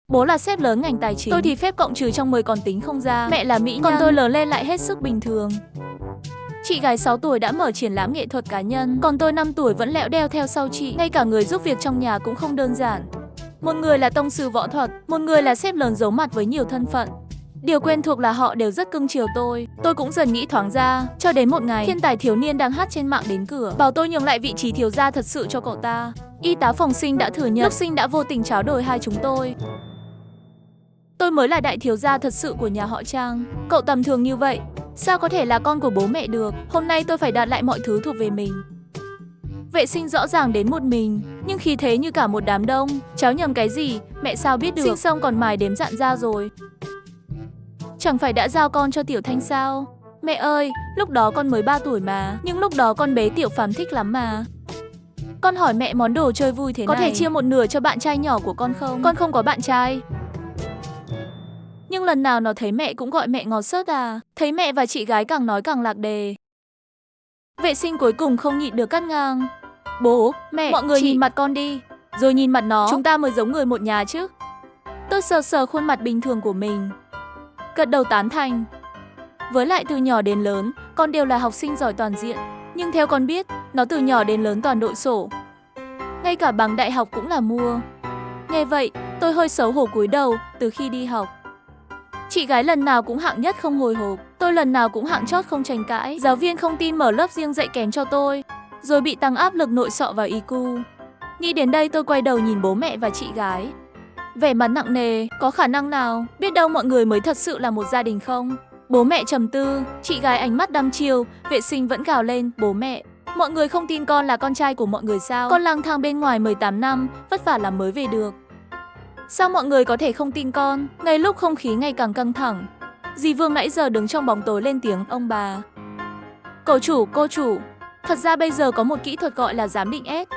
Bố là sếp lớn ngành tài chính, tôi thì phép cộng trừ trong 10 còn tính không ra. Mẹ là mỹ nhân, còn tôi lớn lên lại hết sức bình thường. Chị gái 6 tuổi đã mở triển lãm nghệ thuật cá nhân, còn tôi 5 tuổi vẫn lẽo đeo theo sau chị. Ngay cả người giúp việc trong nhà cũng không đơn giản. Một người là tông sư võ thuật, một người là sếp lớn giấu mặt với nhiều thân phận. Điều quen thuộc là họ đều rất cưng chiều tôi. Tôi cũng dần nghĩ thoáng ra, cho đến một ngày, thiên tài thiếu niên đang hát trên mạng đến cửa, bảo tôi nhường lại vị trí thiếu gia thật sự cho cậu ta. Y tá phòng sinh đã thừa nhận, lúc sinh đã vô tình tráo đổi hai chúng tôi. Tôi mới là đại thiếu gia thật sự của nhà họ Trang. Cậu tầm thường như vậy, sao có thể là con của bố mẹ được? Hôm nay tôi phải đạt lại mọi thứ thuộc về mình. Vệ sinh rõ ràng đến một mình, nhưng khí thế như cả một đám đông. Cháu nhầm cái gì? Mẹ sao biết được? Sinh xong còn mài đếm dặn ra rồi. Chẳng phải đã giao con cho Tiểu Thanh sao? Mẹ ơi, lúc đó con mới 3 tuổi mà. Nhưng lúc đó con bé Tiểu Phàm thích lắm mà. Con hỏi mẹ món đồ chơi vui thế này có thể chia một nửa cho bạn trai nhỏ của con không? Con không có bạn trai. Nhưng lần nào nó thấy mẹ cũng gọi mẹ ngọt xớt à. Thấy mẹ và chị gái càng nói càng lạc đề. Vệ sinh cuối cùng không nhịn được cắt ngang. Bố, mẹ, mọi người nhìn mặt con đi. Rồi nhìn mặt nó, chúng ta mới giống người một nhà chứ. Tôi sờ sờ khuôn mặt bình thường của mình, gật đầu tán thành. Với lại từ nhỏ đến lớn, con đều là học sinh giỏi toàn diện. Nhưng theo con biết, nó từ nhỏ đến lớn toàn đội sổ. Ngay cả bằng đại học cũng là mua. Nghe vậy, tôi hơi xấu hổ cúi đầu từ khi đi học. Chị gái lần nào cũng hạng nhất không hồi hộp, tôi lần nào cũng hạng chót không tranh cãi. Giáo viên không tin mở lớp riêng dạy kèm cho tôi, rồi bị tăng áp lực nội sọ vào IQ. Nghĩ đến đây tôi quay đầu nhìn bố mẹ và chị gái. Vẻ mặt nặng nề, có khả năng nào, biết đâu mọi người mới thật sự là một gia đình không? Bố mẹ trầm tư, chị gái ánh mắt đăm chiêu, vệ sinh vẫn gào lên, bố mẹ. Mọi người không tin con là con trai của mọi người sao? Con lang thang bên ngoài 18 năm, vất vả lắm mới về được. Sao mọi người có thể không tin con? Ngay lúc không khí ngày càng căng thẳng, dì Vương nãy giờ đứng trong bóng tối lên tiếng, ông bà. Cô chủ, thật ra bây giờ có một kỹ thuật gọi là giám định S.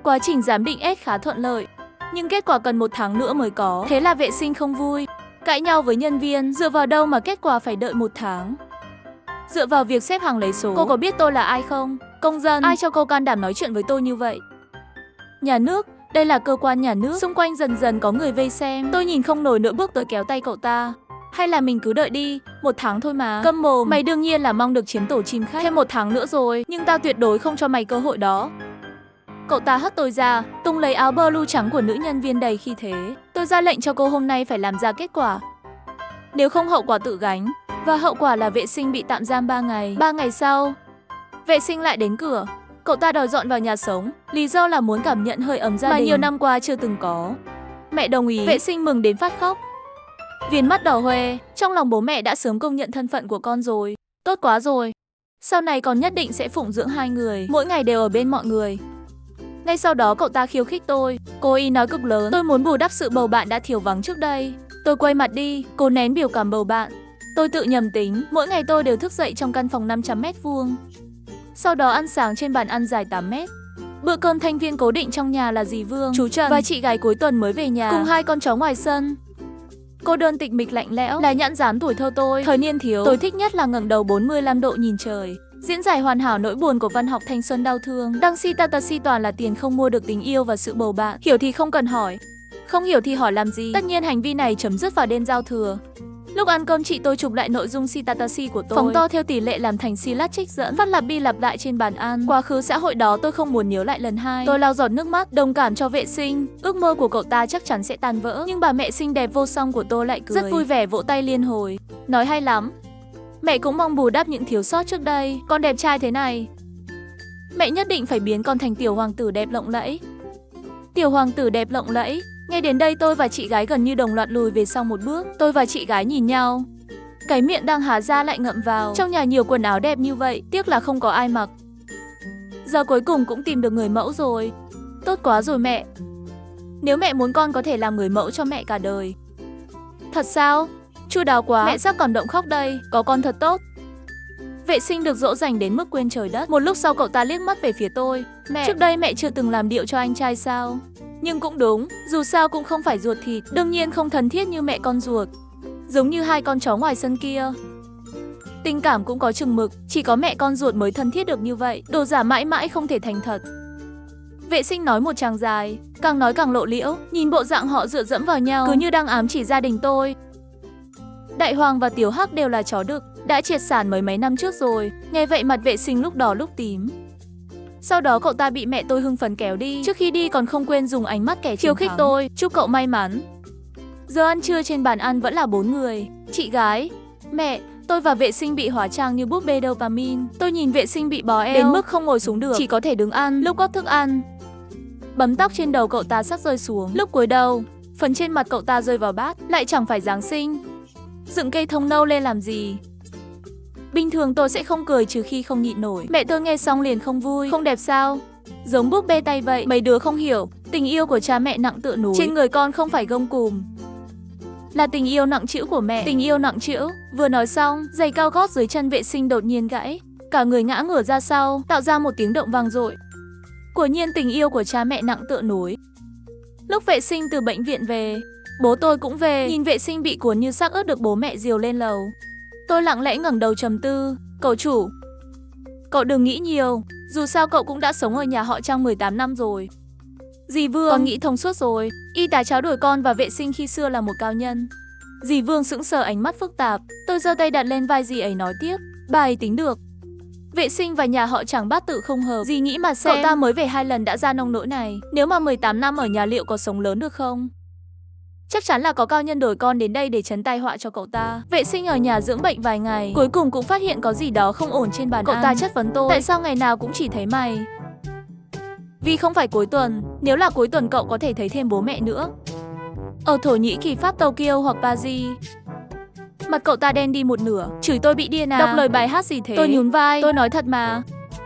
Quá trình giám định S khá thuận lợi, nhưng kết quả cần 1 tháng nữa mới có. Thế là vệ sinh không vui, cãi nhau với nhân viên, dựa vào đâu mà kết quả phải đợi 1 tháng? Dựa vào việc xếp hàng lấy số. Cô có biết tôi là ai không? Công dân. Ai cho cô can đảm nói chuyện với tôi như vậy? Nhà nước. Đây là cơ quan nhà nước. Xung quanh dần dần có người vây xem. Tôi nhìn không nổi nữa bước tới kéo tay cậu ta. Hay là mình cứ đợi đi, 1 tháng thôi mà. Câm mồm, mày đương nhiên là mong được chiếm tổ chim khách. Thêm 1 tháng nữa rồi, nhưng tao tuyệt đối không cho mày cơ hội đó. Cậu ta hất tôi ra, tung lấy áo blue trắng của nữ nhân viên đầy khi thế. Tôi ra lệnh cho cô hôm nay phải làm ra kết quả. Nếu không hậu quả tự gánh. Và hậu quả là vệ sinh bị tạm giam 3 ngày. 3 ngày sau, vệ sinh lại đến cửa. Cậu ta đòi dọn vào nhà sống, lý do là muốn cảm nhận hơi ấm gia đình mà nhiều năm qua chưa từng có. Mẹ đồng ý, vệ sinh mừng đến phát khóc. Viền mắt đỏ hoe, trong lòng bố mẹ đã sớm công nhận thân phận của con rồi. Tốt quá rồi. Sau này con nhất định sẽ phụng dưỡng hai người, mỗi ngày đều ở bên mọi người. Ngay sau đó cậu ta khiêu khích tôi. Cô ý nói cực lớn, tôi muốn bù đắp sự bầu bạn đã thiếu vắng trước đây. Tôi quay mặt đi, cố nén biểu cảm bầu bạn. Tôi tự nhầm tính, mỗi ngày tôi đều thức dậy trong căn phòng 500m². Sau đó ăn sáng trên bàn ăn dài 8m. Bữa cơm thành viên cố định trong nhà là dì Vương, chú Trần và chị gái cuối tuần mới về nhà, cùng 2 con chó ngoài sân. Cô đơn tịch mịch lạnh lẽo là nhãn dán tuổi thơ tôi. Thời niên thiếu, tôi thích nhất là ngẩng đầu 45 độ nhìn trời. Diễn giải hoàn hảo nỗi buồn của văn học thanh xuân đau thương. Đăng si ta si toàn là tiền không mua được tình yêu và sự bầu bạn. Hiểu thì không cần hỏi, không hiểu thì hỏi làm gì. Tất nhiên hành vi này chấm dứt vào đêm giao thừa. Lúc ăn cơm chị tôi chụp lại nội dung si ta si của tôi, phóng to theo tỷ lệ làm thành si lát trích dẫn, phát lặp đi lặp lại trên bàn ăn. Quá khứ xã hội đó tôi không muốn nhớ lại lần hai. Tôi lau giọt nước mắt, đồng cảm cho vệ sinh. Ước mơ của cậu ta chắc chắn sẽ tan vỡ, nhưng bà mẹ xinh đẹp vô song của tôi lại cười, rất vui vẻ vỗ tay liên hồi. Nói hay lắm. Mẹ cũng mong bù đắp những thiếu sót trước đây. Con đẹp trai thế này, mẹ nhất định phải biến con thành tiểu hoàng tử đẹp lộng lẫy. Tiểu hoàng tử đẹp lộng lẫy. Nghe đến đây tôi và chị gái gần như đồng loạt lùi về sau một bước. Tôi và chị gái nhìn nhau, cái miệng đang há ra lại ngậm vào. Trong nhà nhiều quần áo đẹp như vậy, tiếc là không có ai mặc. Giờ cuối cùng cũng tìm được người mẫu rồi. Tốt quá rồi mẹ. Nếu mẹ muốn con có thể làm người mẫu cho mẹ cả đời. Thật sao? Chu đáo quá, mẹ sắp cảm động khóc đây. Có con thật tốt. Vệ sinh được dỗ dành đến mức quên trời đất. Một lúc sau cậu ta liếc mắt về phía tôi. Mẹ, trước đây mẹ chưa từng làm điệu cho anh trai sao? Nhưng cũng đúng, dù sao cũng không phải ruột thịt, đương nhiên không thân thiết như mẹ con ruột. Giống như 2 con chó ngoài sân kia. Tình cảm cũng có chừng mực, chỉ có mẹ con ruột mới thân thiết được như vậy. Đồ giả mãi mãi không thể thành thật. Vệ sinh nói một tràng dài, càng nói càng lộ liễu, nhìn bộ dạng họ dựa dẫm vào nhau, cứ như đang ám chỉ gia đình tôi. Đại Hoàng và Tiểu Hắc đều là chó đực, đã triệt sản mấy năm trước rồi. Nghe vậy mặt vệ sinh lúc đỏ lúc tím. Sau đó cậu ta bị mẹ tôi hưng phấn kéo đi, trước khi đi còn không quên dùng ánh mắt kẻ khiêu khích tôi, chúc cậu may mắn. Giờ ăn trưa trên bàn ăn vẫn là 4 người, chị gái, mẹ, tôi và vệ sinh bị hóa trang như búp bê dopamine. Tôi nhìn vệ sinh bị bó eo đến mức không ngồi xuống được, chỉ có thể đứng ăn, lúc góp thức ăn. Bấm tóc trên đầu cậu ta sắp rơi xuống, lúc cúi đầu, phần trên mặt cậu ta rơi vào bát, lại chẳng phải Giáng sinh. Dựng cây thông nâu lên làm gì? Bình thường tôi sẽ không cười trừ khi không nhịn nổi. Mẹ tôi nghe xong liền không vui. Không đẹp sao? Giống búp bê tay vậy. Mấy đứa không hiểu, tình yêu của cha mẹ nặng tựa núi, trên người con không phải gông cùm, là tình yêu nặng trĩu của mẹ. Tình yêu nặng trĩu. Vừa nói xong, giày cao gót dưới chân vệ sinh đột nhiên gãy, cả người ngã ngửa ra sau, tạo ra một tiếng động vang dội. Quả nhiên tình yêu của cha mẹ nặng tựa núi. Lúc vệ sinh từ bệnh viện về, bố tôi cũng về. Nhìn vệ sinh bị cuốn như xác ướt được bố mẹ dìu lên lầu, tôi lặng lẽ ngẩng đầu trầm tư. Cậu chủ, cậu đừng nghĩ nhiều, dù sao cậu cũng đã sống ở nhà họ Trang 18 năm rồi. Dì Vương, con nghĩ thông suốt rồi. Y tá tráo đổi con và vệ sinh khi xưa là một cao nhân. Dì Vương sững sờ, ánh mắt phức tạp. Tôi giơ tay đặt lên vai dì ấy nói tiếp, bà ấy tính được. Vệ sinh và nhà họ Tràng bát tự không hợp. Dì nghĩ mà xem, cậu ta mới về 2 lần đã ra nông nỗi này. Nếu mà 18 năm ở nhà liệu có sống lớn được không? Chắc chắn là có cao nhân đổi con đến đây để trấn tai họa cho cậu ta. Vệ sinh ở nhà dưỡng bệnh vài ngày, cuối cùng cũng phát hiện có gì đó không ổn trên bàn ăn. Cậu ta chất vấn tôi, tại sao ngày nào cũng chỉ thấy mày? Vì không phải cuối tuần, nếu là cuối tuần cậu có thể thấy thêm bố mẹ nữa. Ở Thổ Nhĩ Kỳ, Pháp, Tokyo hoặc Paris. Mặt cậu ta đen đi một nửa, chửi tôi bị điên à? Đọc lời bài hát gì thế? Tôi nhún vai, tôi nói thật mà.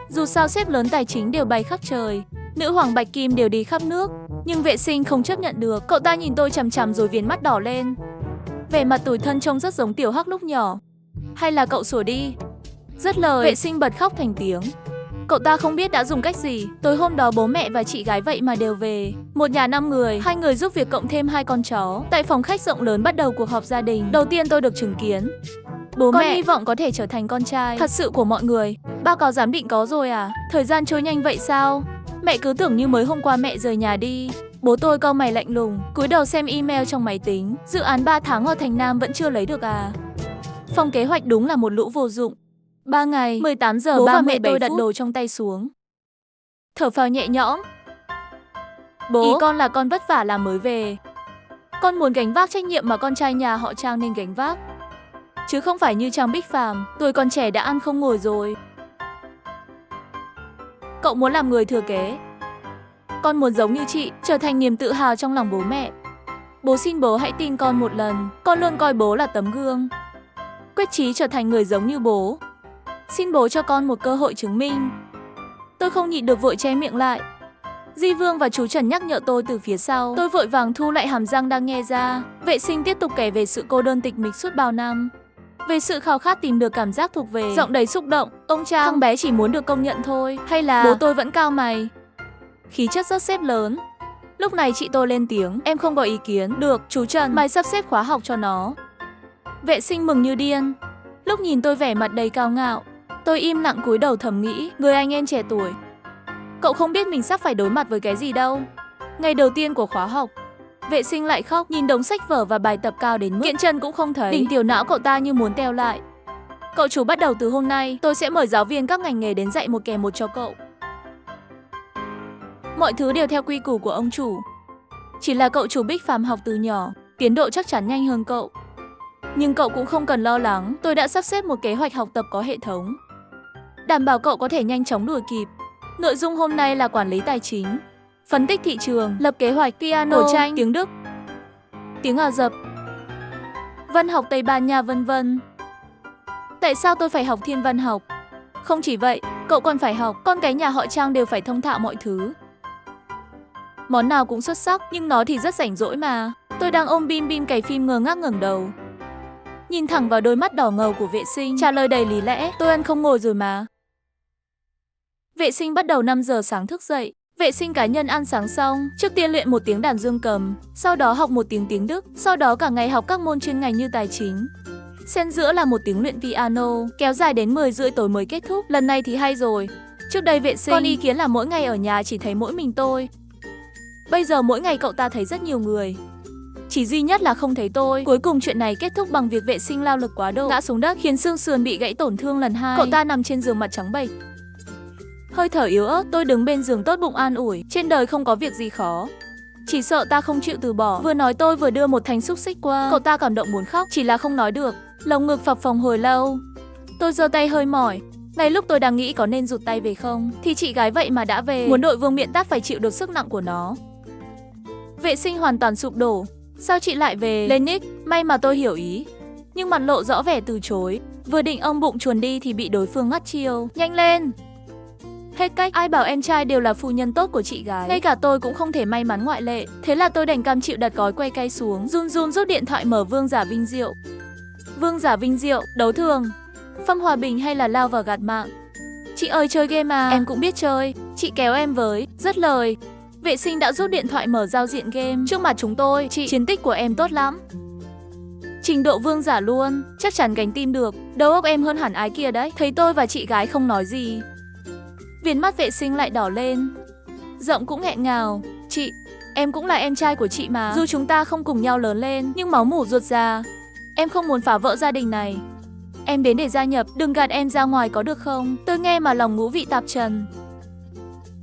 Dù sao sếp lớn tài chính đều bay khắp trời, nữ hoàng Bạch Kim đều đi khắp nước, nhưng vệ sinh không chấp nhận được. Cậu ta nhìn tôi chằm chằm rồi viền mắt đỏ lên, vẻ mặt tủi thân trông rất giống Tiểu Hắc lúc nhỏ. Hay là cậu sủa đi? Dứt lời, vệ sinh bật khóc thành tiếng. Cậu ta không biết đã dùng cách gì. Tối hôm đó bố mẹ và chị gái vậy mà đều về. Một nhà 5 người, 2 người giúp việc cộng thêm 2 con chó. Tại phòng khách rộng lớn bắt đầu cuộc họp gia đình. Đầu tiên tôi được chứng kiến bố mẹ hy vọng có thể trở thành con trai thật sự của mọi người. Ba có giám định có rồi à? Thời gian trôi nhanh vậy sao? Mẹ cứ tưởng như mới hôm qua mẹ rời nhà đi. Bố tôi cau mày lạnh lùng, cúi đầu xem email trong máy tính. Dự án 3 tháng ở Thành Nam vẫn chưa lấy được à? Phòng kế hoạch đúng là một lũ vô dụng. 3 ngày, 18 giờ, bố và mẹ tôi đặt đồ trong tay xuống, thở phào nhẹ nhõm. Bố, ý con là con vất vả làm mới về. Con muốn gánh vác trách nhiệm mà con trai nhà họ Trang nên gánh vác, chứ không phải như Trang Bích Phàm, tuổi còn trẻ đã ăn không ngồi rồi. Cậu muốn làm người thừa kế. Con muốn giống như chị, trở thành niềm tự hào trong lòng bố mẹ. Bố xin bố hãy tin con một lần, con luôn coi bố là tấm gương. Quyết chí trở thành người giống như bố. Xin bố cho con một cơ hội chứng minh. Tôi không nhịn được vội che miệng lại. Di Vương và chú Trần nhắc nhở tôi từ phía sau. Tôi vội vàng thu lại hàm răng đang nghe ra. Vệ sinh tiếp tục kể về sự cô đơn tịch mịch suốt bao năm, về sự khao khát tìm được cảm giác thuộc về. Giọng đầy xúc động. Ông Trang, thằng bé chỉ muốn được công nhận thôi. Hay là bố tôi vẫn cao mày, khí chất rất sếp lớn. Lúc này chị tôi lên tiếng, em không có ý kiến. Được, chú Trần, mày sắp xếp khóa học cho nó. Vệ sinh mừng như điên. Lúc nhìn tôi vẻ mặt đầy cao ngạo, tôi im lặng cúi đầu thầm nghĩ, người anh em trẻ tuổi, cậu không biết mình sắp phải đối mặt với cái gì đâu. Ngày đầu tiên của khóa học, vệ sinh lại khóc, nhìn đống sách vở và bài tập cao đến mức kiện chân cũng không thấy. Đỉnh tiểu não cậu ta như muốn teo lại. Cậu chủ, bắt đầu từ hôm nay, tôi sẽ mời giáo viên các ngành nghề đến dạy một kèm một cho cậu. Mọi thứ đều theo quy củ của ông chủ. Chỉ là cậu chủ Bích Phàm học từ nhỏ, tiến độ chắc chắn nhanh hơn cậu. Nhưng cậu cũng không cần lo lắng, tôi đã sắp xếp một kế hoạch học tập có hệ thống, đảm bảo cậu có thể nhanh chóng đuổi kịp. Nội dung hôm nay là quản lý tài chính, phân tích thị trường, lập kế hoạch, piano, cổ tranh, tiếng Đức, tiếng Ả Rập, văn học Tây Ban Nha vân vân. Tại sao tôi phải học thiên văn học? Không chỉ vậy, cậu còn phải học, con cái nhà họ Trang đều phải thông thạo mọi thứ. Món nào cũng xuất sắc, nhưng nó thì rất rảnh rỗi mà. Tôi đang ôm bim bim cày phim ngơ ngác ngẩng đầu, nhìn thẳng vào đôi mắt đỏ ngầu của vệ sinh, trả lời đầy lý lẽ, tôi ăn không ngồi rồi mà. Vệ sinh bắt đầu 5 giờ sáng thức dậy. Vệ sinh cá nhân ăn sáng xong, trước tiên luyện một tiếng đàn dương cầm, sau đó học một tiếng Đức, sau đó cả ngày học các môn chuyên ngành như tài chính. Xen giữa là một tiếng luyện piano, kéo dài đến 10 rưỡi tối mới kết thúc. Lần này thì hay rồi. Trước đây vệ sinh, con ý kiến là mỗi ngày ở nhà chỉ thấy mỗi mình tôi. Bây giờ mỗi ngày cậu ta thấy rất nhiều người. Chỉ duy nhất là không thấy tôi. Cuối cùng chuyện này kết thúc bằng việc vệ sinh lao lực quá độ, ngã xuống đất khiến xương sườn bị gãy tổn thương lần 2. Cậu ta nằm trên giường mặt trắng bệch, hơi thở yếu ớt. Tôi đứng bên giường tốt bụng an ủi, trên đời không có việc gì khó, chỉ sợ ta không chịu từ bỏ. Vừa nói tôi vừa đưa một thanh xúc xích qua. Cậu ta cảm động muốn khóc, chỉ là không nói được, lồng ngực phập phồng hồi lâu. Tôi giơ tay hơi mỏi. Ngay lúc tôi đang nghĩ có nên rụt tay về không, thì chị gái vậy mà đã về. Muốn đội vương miện tát phải chịu được sức nặng của nó. Vệ sinh hoàn toàn sụp đổ. Sao chị lại về? Lenix, may mà tôi hiểu ý, nhưng mặt lộ rõ vẻ từ chối. Vừa định ôm bụng chuồn đi thì bị đối phương ngắt chiêu. Nhanh lên! Hết cách, ai bảo em trai đều là phu nhân tốt của chị gái. Ngay cả tôi cũng không thể may mắn ngoại lệ. Thế là tôi đành cam chịu đặt gói quay cay xuống, run run rút điện thoại mở Vương Giả Vinh Diệu. Vương Giả Vinh Diệu, đấu thường, Phong Hòa Bình hay là lao vào gạt mạng? Chị ơi chơi game à? Em cũng biết chơi, chị kéo em với. Rất lời. Vệ sinh đã rút điện thoại mở giao diện game trước mặt chúng tôi. Chị, chiến tích của em tốt lắm. Trình độ vương giả luôn, chắc chắn gánh team được. Đầu óc em hơn hẳn ái kia đấy. Thấy tôi và chị gái không nói gì, viền mắt vệ sinh lại đỏ lên, giọng cũng nghẹn ngào. Chị, em cũng là em trai của chị mà. Dù chúng ta không cùng nhau lớn lên, nhưng máu mủ ruột già. Em không muốn phá vỡ gia đình này. Em đến để gia nhập, đừng gạt em ra ngoài có được không? Tôi nghe mà lòng ngũ vị tạp trần.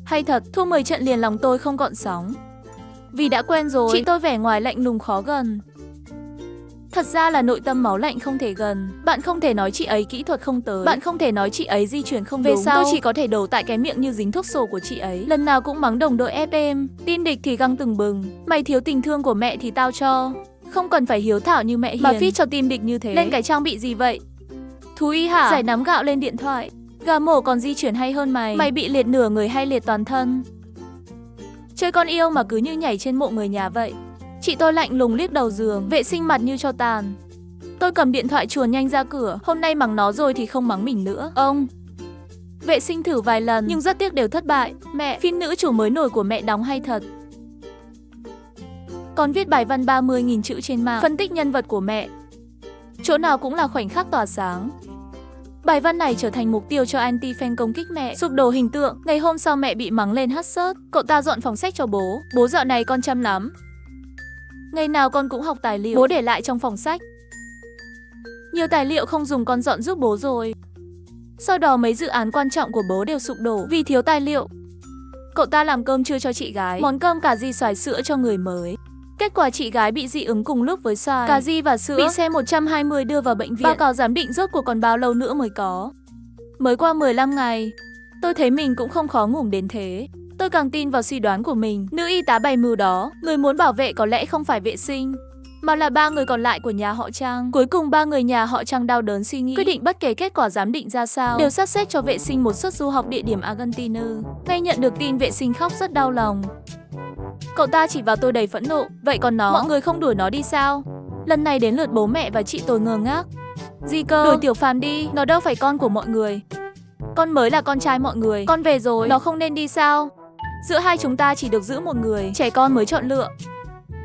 Hay thật, thua 10 trận liền lòng tôi không gợn sóng. Vì đã quen rồi, chị tôi vẻ ngoài lạnh lùng khó gần. Thật ra là nội tâm máu lạnh không thể gần. Bạn không thể nói chị ấy kỹ thuật không tới, bạn không thể nói chị ấy di chuyển không đúng. Về sau tôi chỉ có thể đổ tại cái miệng như dính thuốc sổ của chị ấy. Lần nào cũng mắng đồng đội ép em, tin địch thì găng từng bừng. Mày thiếu tình thương của mẹ thì tao cho. Không cần phải hiếu thảo như mẹ hiền, mà feed cho team địch như thế. Lên cái trang bị gì vậy? Thú y hả? Giải nắm gạo lên điện thoại. Gà mổ còn di chuyển hay hơn mày. Mày bị liệt nửa người hay liệt toàn thân? Chơi con yêu mà cứ như nhảy trên mộ người nhà vậy. Chị tôi lạnh lùng liếc đầu giường, vệ sinh mặt như cho tàn. Tôi cầm điện thoại chuồn nhanh ra cửa. Hôm nay mắng nó rồi thì không mắng mình nữa. Ông! Vệ sinh thử vài lần nhưng rất tiếc đều thất bại. Mẹ, phim nữ chủ mới nổi của mẹ đóng hay thật. Còn viết bài văn 30.000 chữ trên mạng, phân tích nhân vật của mẹ. Chỗ nào cũng là khoảnh khắc tỏa sáng. Bài văn này trở thành mục tiêu cho anti-fan công kích mẹ, sụp đổ hình tượng. Ngày hôm sau mẹ bị mắng lên hắt xớt. Cậu ta dọn phòng sách cho bố. Bố dạo này con chăm lắm. Ngày nào con cũng học tài liệu, bố để lại trong phòng sách. Nhiều tài liệu không dùng con dọn giúp bố rồi. Sau đó mấy dự án quan trọng của bố đều sụp đổ vì thiếu tài liệu. Cậu ta làm cơm trưa cho chị gái, món cơm cà ri xoài sữa cho người mới. Kết quả chị gái bị dị ứng cùng lúc với xoài, cà ri và sữa, bị xe 120 đưa vào bệnh viện. Báo cáo giám định rốt cuộc còn bao lâu nữa mới có. Mới qua 15 ngày, tôi thấy mình cũng không khó ngủm đến thế. Tôi càng tin vào suy đoán của mình. Nữ y tá bày mưu đó, người muốn bảo vệ có lẽ không phải vệ sinh, mà là 3 người còn lại của nhà họ Trang. Cuối cùng 3 người nhà họ Trang đau đớn suy nghĩ, quyết định bất kể kết quả giám định ra sao, đều sắp xếp cho vệ sinh một suất du học địa điểm Argentina. Ngay nhận được tin vệ sinh khóc rất đau lòng. Cậu ta chỉ vào tôi đầy phẫn nộ. Vậy còn nó, mọi người không đuổi nó đi sao? Lần này đến lượt bố mẹ và chị tôi ngơ ngác. Gì cơ? Đuổi Tiểu Phàm đi, nó đâu phải con của mọi người. Con mới là con trai mọi người. Con về rồi, nó không nên đi sao? Giữa hai chúng ta chỉ được giữ một người, trẻ con mới chọn lựa.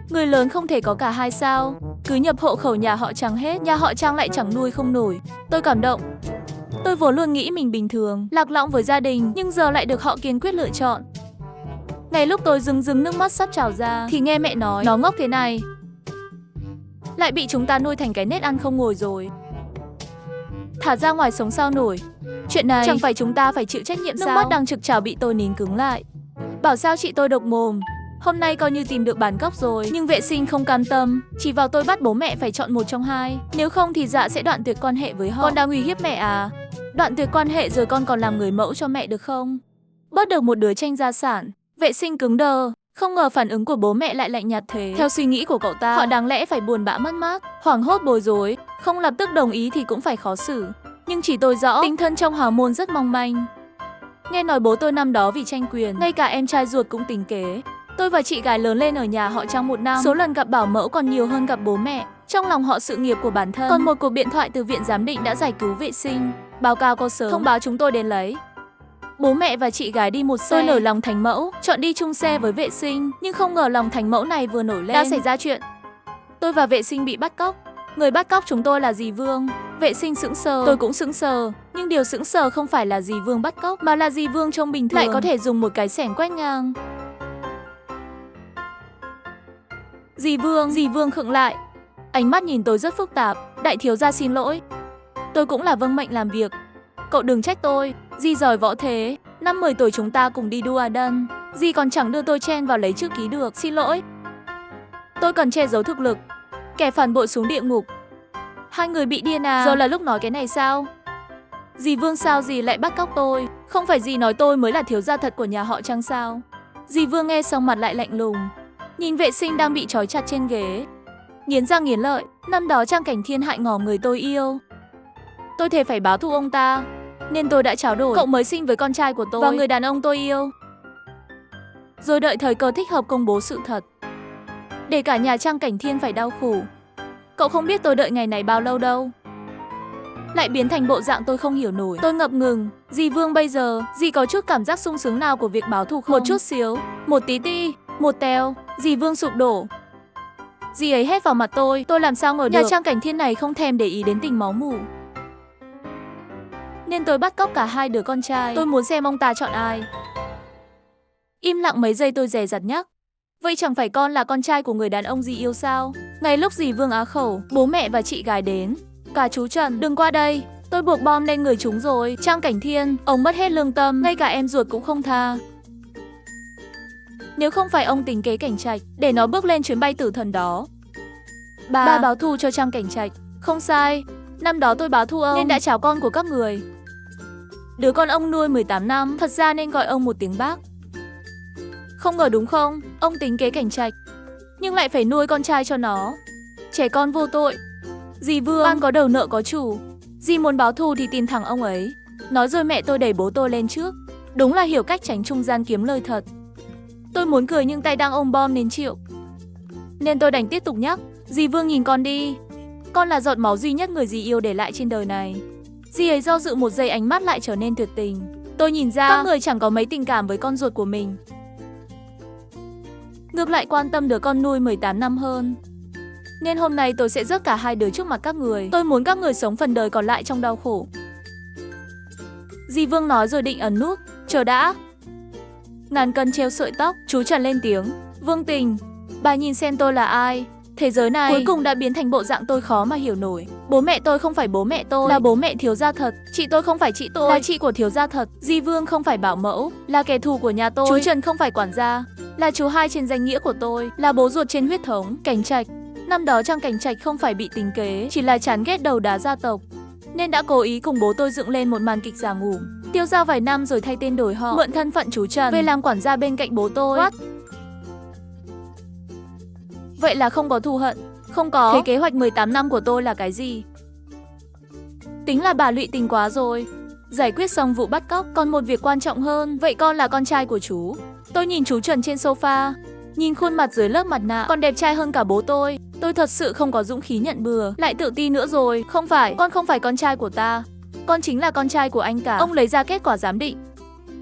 Người lớn không thể có cả hai sao? Cứ nhập hộ khẩu nhà họ Trang hết, nhà họ Trang lại chẳng nuôi không nổi. Tôi cảm động. Tôi vốn luôn nghĩ mình bình thường, lạc lõng với gia đình, nhưng giờ lại được họ kiên quyết lựa chọn. Ngay lúc tôi rưng rưng nước mắt sắp trào ra, thì nghe mẹ nói, nó ngốc thế này, lại bị chúng ta nuôi thành cái nết ăn không ngồi rồi. Thả ra ngoài sống sao nổi. Chuyện này chẳng phải chúng ta phải chịu trách nhiệm sao? Nước mắt đang trực trào bị tôi nín cứng lại. Bảo sao chị tôi độc mồm. Hôm nay coi như tìm được bản gốc rồi. Nhưng vệ sinh không cam tâm, chỉ vào tôi bắt bố mẹ phải chọn một trong hai. Nếu không thì dạ sẽ đoạn tuyệt quan hệ với họ. Con đang uy hiếp mẹ à? Đoạn tuyệt quan hệ rồi con còn làm người mẫu cho mẹ được không? Bớt được một đứa tranh gia sản. Vệ sinh cứng đờ. Không ngờ phản ứng của bố mẹ lại lạnh nhạt thế. Theo suy nghĩ của cậu ta, họ đáng lẽ phải buồn bã mất mát, hoảng hốt bối rối. Không lập tức đồng ý thì cũng phải khó xử. Nhưng chỉ tôi rõ, tinh thân trong hào môn rất mong manh. Nghe nói bố tôi năm đó vì tranh quyền, ngay cả em trai ruột cũng tính kế. Tôi và chị gái lớn lên ở nhà họ Trang 1 năm, số lần gặp bảo mẫu còn nhiều hơn gặp bố mẹ. Trong lòng họ sự nghiệp của bản thân. Còn một cuộc điện thoại từ viện giám định đã giải cứu vệ sinh. Báo cáo cô sớm, thông báo chúng tôi đến lấy. Bố mẹ và chị gái đi một xe. Tôi nổi lòng thành mẫu, chọn đi chung xe với vệ sinh. Nhưng không ngờ lòng thành mẫu này vừa nổi lên, đã xảy ra chuyện. Tôi và vệ sinh bị bắt cóc. Người bắt cóc chúng tôi là dì Vương. Vệ sinh sững sờ, tôi cũng sững sờ. Nhưng điều sững sờ không phải là dì Vương bắt cóc, mà là dì Vương trông bình thường lại có thể dùng một cái xẻng quét ngang. Dì Vương khựng lại. Ánh mắt nhìn tôi rất phức tạp. Đại thiếu gia xin lỗi. Tôi cũng là vâng mệnh làm việc. Cậu đừng trách tôi. Dì giỏi võ thế. Năm 10 tuổi chúng ta cùng đi đua đân. Dì còn chẳng đưa tôi chen vào lấy chữ ký được. Xin lỗi. Tôi cần che giấu thực lực. Kẻ phản bội xuống địa ngục. Hai người bị điên à? Giờ là lúc nói cái này sao? Dì Vương sao dì lại bắt cóc tôi? Không phải dì nói tôi mới là thiếu gia thật của nhà họ Trang sao? Dì Vương nghe xong mặt lại lạnh lùng. Nhìn vệ sinh đang bị trói chặt trên ghế. Nghiến răng nghiến lợi. Năm đó Trang Cảnh Thiên hại ngỏ người tôi yêu. Tôi thề phải báo thù ông ta. Nên tôi đã tráo đổi cậu mới sinh với con trai của tôi và người đàn ông tôi yêu. Rồi đợi thời cơ thích hợp công bố sự thật. Để cả nhà Trang Cảnh Thiên phải đau khổ. Cậu không biết tôi đợi ngày này bao lâu đâu. Lại biến thành bộ dạng tôi không hiểu nổi. Tôi ngập ngừng. Dì Vương bây giờ, dì có chút cảm giác sung sướng nào của việc báo thù không? Một chút xíu, một tí ti, một teo. Dì Vương sụp đổ. Dì ấy hét vào mặt tôi làm sao ngờ được nhà Trang Cảnh Thiên này không thèm để ý đến tình máu mủ. Nên tôi bắt cóc cả hai đứa con trai. Tôi muốn xem ông ta chọn ai. Im lặng mấy giây tôi dè dặt nhắc. Vậy chẳng phải con là con trai của người đàn ông dì yêu sao? Ngay lúc dì Vương á khẩu, bố mẹ và chị gái đến. Cả chú Trần, đừng qua đây. Tôi buộc bom lên người chúng rồi. Trang Cảnh Thiên, ông mất hết lương tâm, ngay cả em ruột cũng không tha. Nếu không phải ông tính kế Cảnh Trạch, để nó bước lên chuyến bay tử thần đó. Ba báo thù cho Trang Cảnh Trạch. Không sai, năm đó tôi báo thù ông nên đã tráo con của các người. Đứa con ông nuôi 18 năm, thật ra nên gọi ông một tiếng bác. Không ngờ đúng không, ông tính kế Cảnh Trạch, nhưng lại phải nuôi con trai cho nó. Trẻ con vô tội. Dì Vương, oan có đầu nợ có chủ. Dì muốn báo thù thì tìm thẳng ông ấy. Nói rồi mẹ tôi đẩy bố tôi lên trước. Đúng là hiểu cách tránh trung gian kiếm lời thật. Tôi muốn cười nhưng tay đang ôm bom nên chịu. Nên tôi đành tiếp tục nhắc. Dì Vương nhìn con đi. Con là giọt máu duy nhất người dì yêu để lại trên đời này. Dì ấy do dự một giây, ánh mắt lại trở nên tuyệt tình. Tôi nhìn ra các người chẳng có mấy tình cảm với con ruột của mình. Ngược lại quan tâm đứa con nuôi 18 năm hơn. Nên hôm nay tôi sẽ rước cả hai đứa trước mặt các người. Tôi muốn các người sống phần đời còn lại trong đau khổ. Dì Vương nói rồi định ấn nút. Chờ đã. Ngàn cân treo sợi tóc. Chú Trần lên tiếng. Vương Tình, bà nhìn xem tôi là ai. Thế giới này cuối cùng đã biến thành bộ dạng tôi khó mà hiểu nổi. Bố mẹ tôi không phải bố mẹ tôi, là bố mẹ thiếu gia thật. Chị tôi không phải chị tôi, là chị của thiếu gia thật. Dì Vương không phải bảo mẫu, là kẻ thù của nhà tôi. Chú Trần không phải quản gia, là chú hai trên danh nghĩa của tôi, là bố ruột trên huyết thống. Cảnh Trạch, năm đó Trang Cảnh Trạch không phải bị tính kế, chỉ là chán ghét đầu đá gia tộc, nên đã cố ý cùng bố tôi dựng lên một màn kịch giả ngủ. Tiêu dao vài năm rồi thay tên đổi họ, mượn thân phận chú Trần về làm quản gia bên cạnh bố tôi. What? Vậy là không có thù hận. Không có. Thế kế hoạch 18 năm của tôi là cái gì? Tính là bà lụy tình quá rồi. Giải quyết xong vụ bắt cóc, còn một việc quan trọng hơn. Vậy con là con trai của chú. Tôi nhìn chú Trần trên sofa, nhìn khuôn mặt dưới lớp mặt nạ còn đẹp trai hơn cả bố tôi. Tôi thật sự không có dũng khí nhận bừa, lại tự ti nữa rồi. Không phải, con không phải con trai của ta. Con chính là con trai của anh cả. Ông lấy ra kết quả giám định,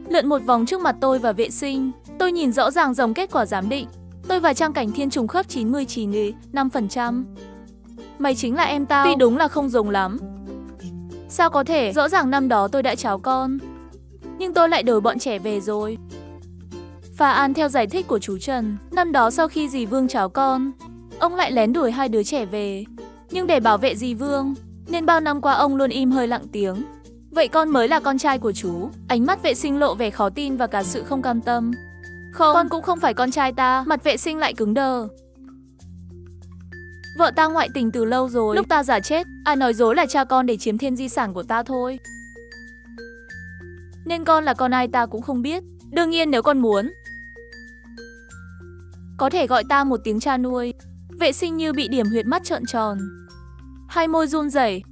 lượn một vòng trước mặt tôi và vệ sinh. Tôi nhìn rõ ràng dòng kết quả giám định. Tôi và Trang Cảnh Thiên trùng khớp 99,5%. Mày chính là em tao. Tuy đúng là không giống lắm. Sao có thể? Rõ ràng năm đó tôi đã tráo con, nhưng tôi lại đổi bọn trẻ về rồi. Phà An theo giải thích của chú Trần, năm đó sau khi dì Vương tráo con, ông lại lén đuổi hai đứa trẻ về. Nhưng để bảo vệ dì Vương, nên bao năm qua ông luôn im hơi lặng tiếng. Vậy con mới là con trai của chú. Ánh mắt vệ sinh lộ vẻ khó tin và cả sự không cam tâm. Không, con cũng không phải con trai ta. Mặt vệ sinh lại cứng đờ. Vợ ta ngoại tình từ lâu rồi. Lúc ta giả chết, ai nói dối là cha con để chiếm thêm di sản của ta thôi. Nên con là con ai ta cũng không biết. Đương nhiên nếu con muốn, có thể gọi ta một tiếng cha nuôi. Vệ sinh như bị điểm huyệt, mắt trợn tròn, hai môi run rẩy.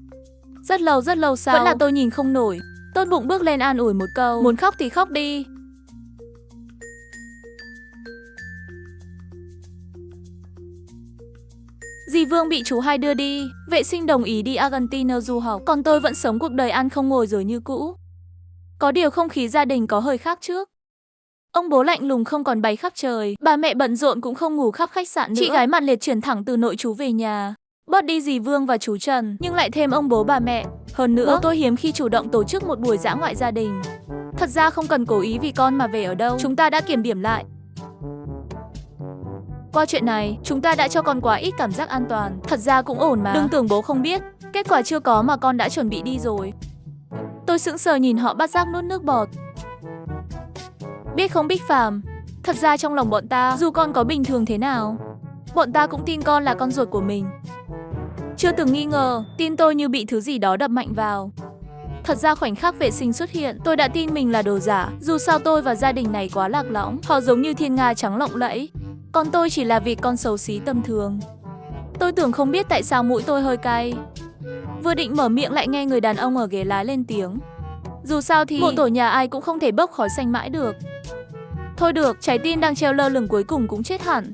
Rất lâu sau, vẫn là tôi nhìn không nổi. Tốt bụng bước lên an ủi một câu. Muốn khóc thì khóc đi. Dì Vương bị chú hai đưa đi. Vệ sinh đồng ý đi Argentina du học. Còn tôi vẫn sống cuộc đời ăn không ngồi rồi như cũ. Có điều không khí gia đình có hơi khác trước. Ông bố lạnh lùng không còn bay khắp trời. Bà mẹ bận rộn cũng không ngủ khắp khách sạn nữa. Chị gái mặt liệt chuyển thẳng từ nội trú về nhà. Bớt đi dì Vương và chú Trần, nhưng lại thêm ông bố bà mẹ. Hơn nữa, bố tôi hiếm khi chủ động tổ chức một buổi dã ngoại gia đình. Thật ra không cần cố ý vì con mà về ở đâu, chúng ta đã kiểm điểm lại. Qua chuyện này, chúng ta đã cho con quá ít cảm giác an toàn. Thật ra cũng ổn mà, đừng tưởng bố không biết. Kết quả chưa có mà con đã chuẩn bị đi rồi. Tôi sững sờ nhìn họ bắt giác nuốt nước bọt. Biết không Bích Phàm, thật ra trong lòng bọn ta, dù con có bình thường thế nào, bọn ta cũng tin con là con ruột của mình. Chưa từng nghi ngờ, tin tôi như bị thứ gì đó đập mạnh vào. Thật ra khoảnh khắc vệ sinh xuất hiện, tôi đã tin mình là đồ giả. Dù sao tôi và gia đình này quá lạc lõng, họ giống như thiên nga trắng lộng lẫy. Còn tôi chỉ là vịt con xấu xí tầm thường. Tôi tưởng không biết tại sao mũi tôi hơi cay. Vừa định mở miệng lại nghe người đàn ông ở ghế lái lên tiếng. Dù sao thì mộ tổ nhà ai cũng không thể bốc khói xanh mãi được. Thôi được, trái tim đang treo lơ lửng cuối cùng cũng chết hẳn.